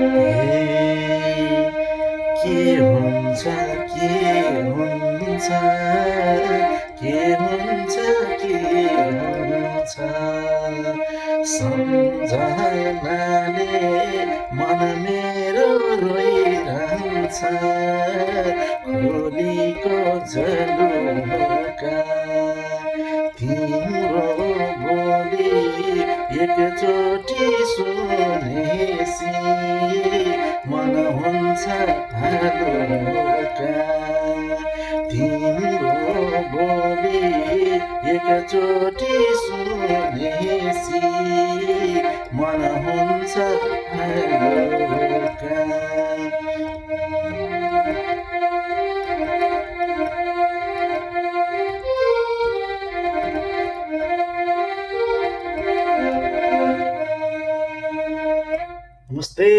हे के हुन्छ के हुन्छ के हुन्छ के हुन्छ सम्झनाले मन मेरो रोइरहन्छ खोलीको झलुका तिम्रो बोली एकचोटि सुनेसी मन हुन्छ हलुका तिम्रो बोली एकचोटि सुनेसी मन हुन्छ हलुका नमस्ते।